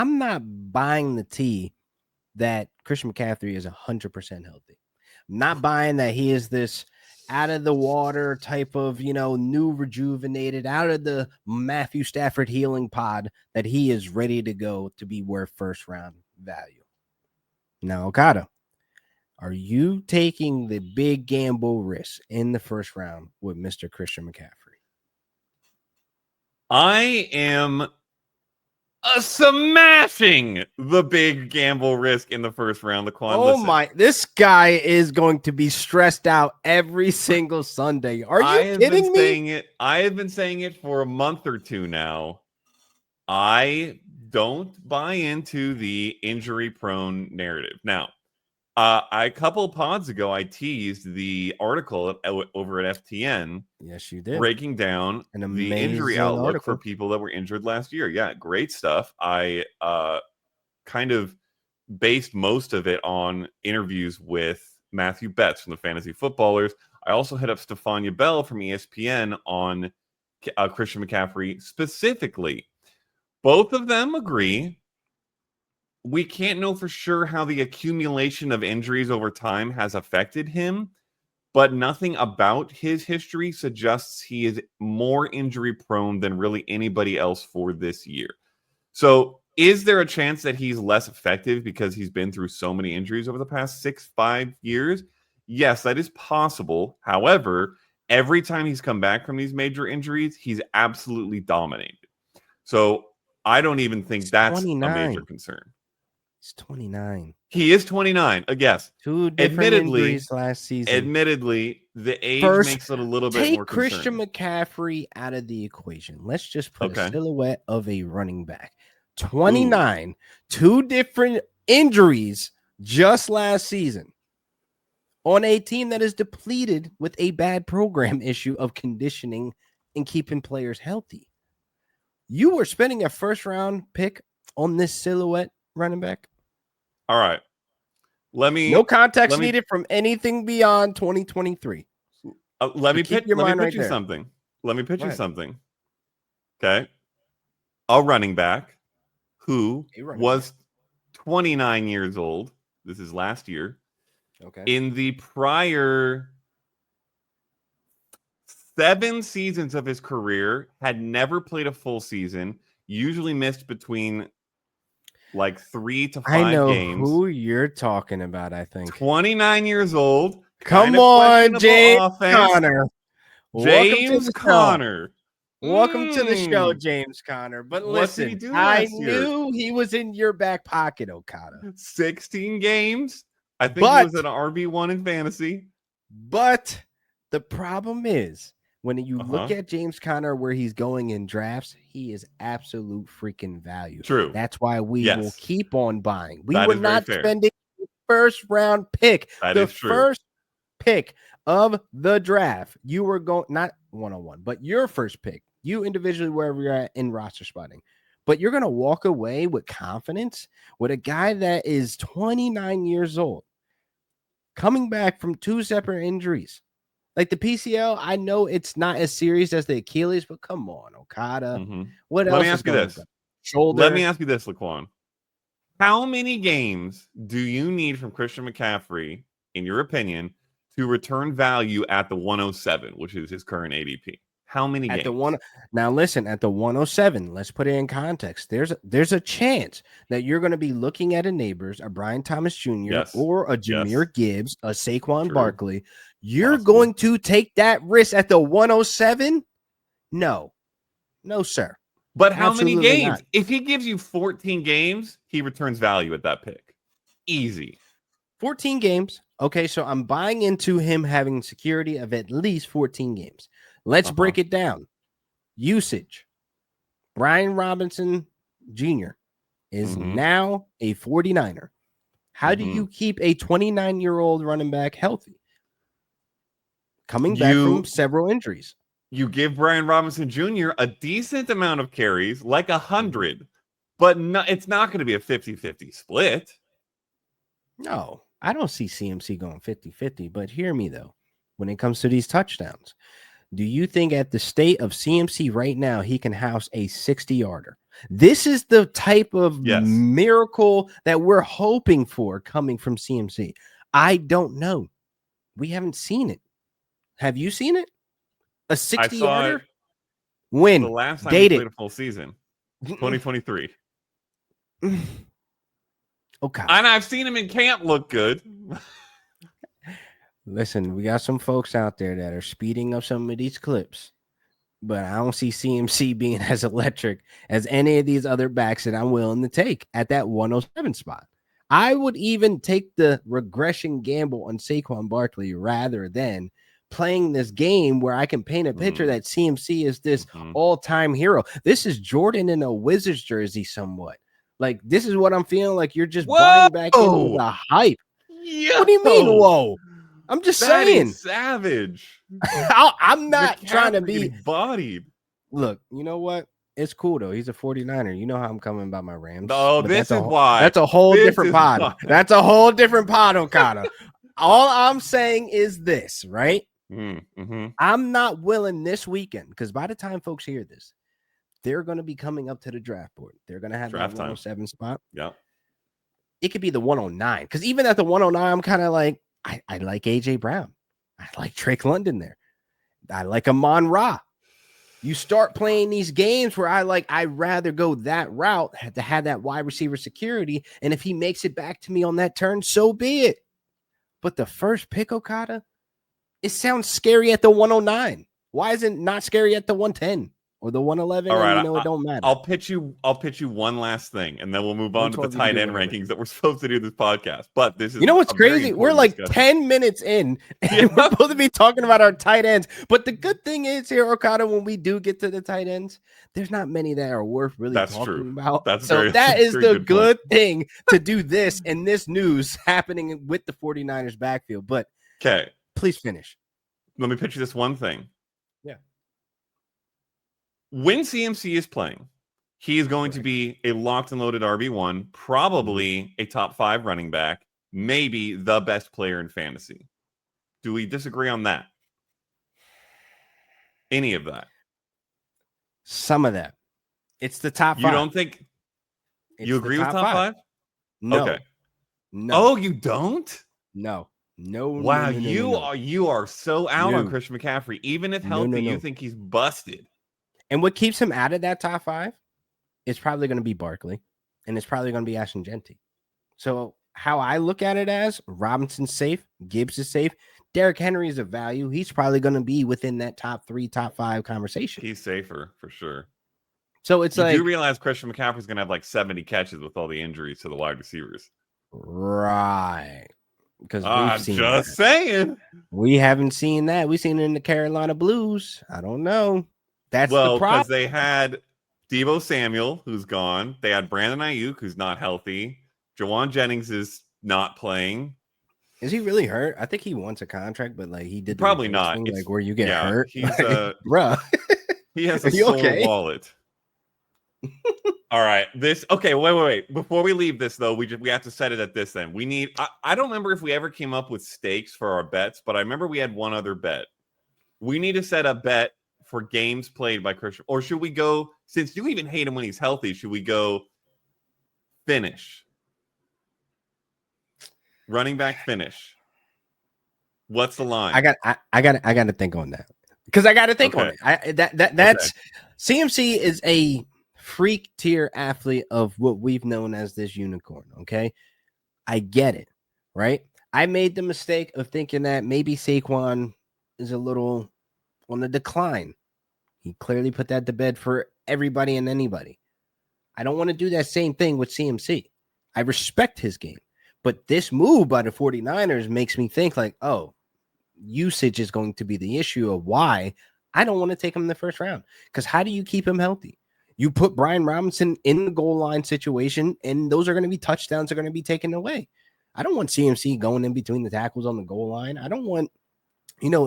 I'm not buying the tea that Christian McCaffrey is 100% healthy. I'm not buying that he is this out of the water type of, new rejuvenated, out of the Matthew Stafford healing pod that he is ready to go to be worth first round value. Now, Okada, are you taking the big gamble risk in the first round with Mr. Christian McCaffrey? I am smashing the big gamble risk in the first round. This guy is going to be stressed out every single Sunday. Are you kidding me? I have been saying it for a month or two now. I don't buy into the injury-prone narrative. Now, a couple pods ago, I teased the article over at FTN. Yes, you did. Breaking down the injury outlook for people that were injured last year. Yeah, great stuff. I kind of based most of it on interviews with Matthew Betts from the Fantasy Footballers. I also hit up Stefania Bell from ESPN on Christian McCaffrey specifically. Both of them agree we can't know for sure how the accumulation of injuries over time has affected him, but nothing about his history suggests he is more injury prone than really anybody else for this year. So is there a chance that he's less effective because he's been through so many injuries over the past 5 years? Yes, that is possible. However, every time he's come back from these major injuries, he's absolutely dominated. So I don't even think that's 29. A major concern. He's 29. He is 29. I guess. 2 different injuries last season. Admittedly, the age makes it a little bit more concerning. Take Christian McCaffrey out of the equation. Let's just put a silhouette of a running back. 29. Ooh. 2 different injuries just last season on a team that is depleted with a bad program issue of conditioning and keeping players healthy. You were spending a first-round pick on this silhouette running back? All right. No context needed from anything beyond 2023. Let me pitch you something. Okay. A running back who was 29 years old. This is last year. Okay. In the prior 7 seasons of his career, had never played a full season, usually missed between 3 to 5 games. I know who you're talking about, I think. 29 years old. Come on, James Conner. James Conner. Welcome to the show, James Conner. But listen, I knew he was in your back pocket, Okada. 16 games. I think he was an RB1 in fantasy. But the problem is, when you look at James Conner, where he's going in drafts, he is absolute freaking value. True. That's why we will keep on buying. We were not spending the first round pick. The first pick of the draft. You were going, not 101, but your first pick. You individually, wherever you're at in roster spotting. But you're going to walk away with confidence with a guy that is 29 years old, coming back from 2 separate injuries. Like the PCL, I know it's not as serious as the Achilles, but come on, Okada. Mm-hmm. What else? Let me ask you this. Shoulder. Let me ask you this, Laquan. How many games do you need from Christian McCaffrey, in your opinion, to return value at the 107, which is his current ADP? How many games? Now listen, at the 107, let's put it in context. There's a chance that you're going to be looking at a Neighbors, a Brian Thomas Jr., or a Jahmyr Gibbs, a Saquon Barkley. You're going to take that risk at the 107? No, sir. But how many games? Not. If he gives you 14 games, he returns value at that pick. Easy. 14 games. Okay, so I'm buying into him having security of at least 14 games. Let's break it down. Usage. Brian Robinson Jr. is now a 49er. How do you keep a 29-year-old running back healthy? Coming back from several injuries. You give Brian Robinson Jr. a decent amount of carries, like 100, but it's not going to be a 50-50 split. No, I don't see CMC going 50-50, but hear me, though. When it comes to these touchdowns, do you think at the state of CMC right now, he can house a 60-yarder? This is the type of miracle that we're hoping for coming from CMC. I don't know. We haven't seen it. Have you seen it? A 60-yarder? When? The last time he played a full season. 2023. Okay. And I've seen him in camp look good. Listen, we got some folks out there that are speeding up some of these clips, but I don't see CMC being as electric as any of these other backs that I'm willing to take at that 107 spot. I would even take the regression gamble on Saquon Barkley rather than playing this game where I can paint a picture that CMC is this all-time hero. This is Jordan in a Wizards jersey somewhat. Like, this is what I'm feeling like you're just buying back into the hype. What do you mean, whoa? I'm just saying. Is savage. I'm not trying to be bodied. Look, you know what? It's cool, though. He's a 49er. You know how I'm coming about my Rams. Oh, this is why. That's a whole different pod. That's a whole different pod, Okada. All I'm saying is this, right? I'm not willing this weekend, because by the time folks hear this, they're going to be coming up to the draft board. They're going to have that 107 spot. Yeah. It could be the 109, because even at the 109, I'm kind of like, I like A.J. Brown. I like Drake London there. I like Amon Ra. You start playing these games where I'd rather go that route to have that wide receiver security. And if he makes it back to me on that turn, so be it. But the first pick, Okada, it sounds scary at the 109. Why is it not scary at the 110 or the 111? All right, it don't matter. I'll pitch you one last thing, and then we'll move on to the tight end rankings that we're supposed to do this podcast. But this is, you know what's crazy? We're like 10 minutes in, and we're supposed to be talking about our tight ends. But the good thing is here, Okada, when we do get to the tight ends, there's not many that are worth really talking about. That is the good thing to do this and this news happening with the 49ers backfield. But okay, please finish. Let me pitch you this one thing. Yeah. When CMC is playing, he is going to be a locked and loaded RB1, probably a top 5 running back, maybe the best player in fantasy. Do we disagree on that? Any of that? Some of that. It's the top 5. You don't think you agree with top 5? No. Okay. No. Oh, you don't? No. No. Wow, no. you are so out on Christian McCaffrey. Even if healthy, you think he's busted. And what keeps him out of that top 5 is probably going to be Barkley, and it's probably going to be Ashton Genty. So how I look at it as Robinson's safe, Gibbs is safe, Derrick Henry is a value. He's probably going to be within that top 3, top 5 conversation. He's safer for sure. So it's you do realize Christian McCaffrey's going to have like 70 catches with all the injuries to the wide receivers. Right. Because saying. We haven't seen that. We've seen it in the Carolina Blues. I don't know. That's the problem. Because they had Deebo Samuel, who's gone. They had Brandon Ayuk, who's not healthy. Jawan Jennings is not playing. Is he really hurt? I think he wants a contract, but like he did probably not. Thing, like where you get hurt. He's bruh. He has a sore wallet. All right. Wait. Before we leave this, though, we have to set it at this then. We need I don't remember if we ever came up with stakes for our bets, but I remember we had one other bet. We need to set a bet for games played by Christian. Or should we go, since you even hate him when he's healthy, should we go finish? Running back finish. What's the line? I got to think on that. Because I got to think on it. That's CMC is a freak tier athlete of what we've known as this unicorn. Okay. I get it. Right. I made the mistake of thinking that maybe Saquon is a little on the decline. He clearly put that to bed for everybody and anybody. I don't want to do that same thing with CMC. I respect his game. But this move by the 49ers makes me think like, oh, usage is going to be the issue of why I don't want to take him in the first round. Because how do you keep him healthy? You put Brian Robinson in the goal line situation, and those are going to be touchdowns that are going to be taken away. I don't want CMC going in between the tackles on the goal line. I don't want,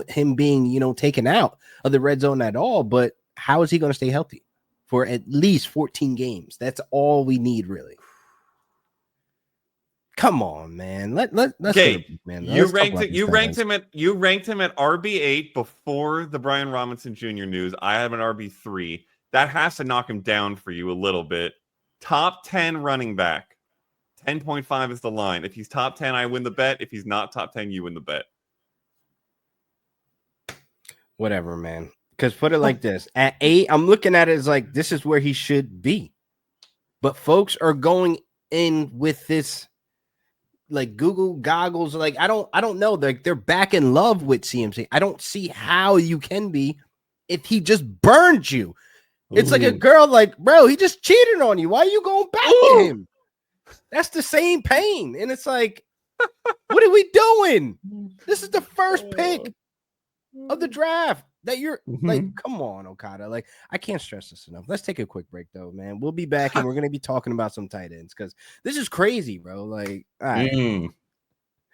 him being, taken out of the red zone at all. But how is he going to stay healthy for at least 14 games? That's all we need, really. Come on, man. Let's man. You ranked him at RB8 before the Brian Robinson Jr. news. I have an RB3. that has to knock him down for you a little bit. Top 10 running back. 10.5 is the line. If he's top 10, I win the bet. If he's not top 10, you win the bet. Whatever, man. Because put it like this. At 8, I'm looking at it as like, this is where he should be. But folks are going in with this like Google goggles. Like, I don't know. They're back in love with CMC. I don't see how you can be if he just burned you. It's like a girl like, bro, he just cheated on you. Why are you going back to him? That's the same pain. And it's like, what are we doing? This is the first pick of the draft that you're like, come on, Okada. Like, I can't stress this enough. Let's take a quick break, though, man. We'll be back and we're going to be talking about some tight ends because this is crazy, bro. Like, all right.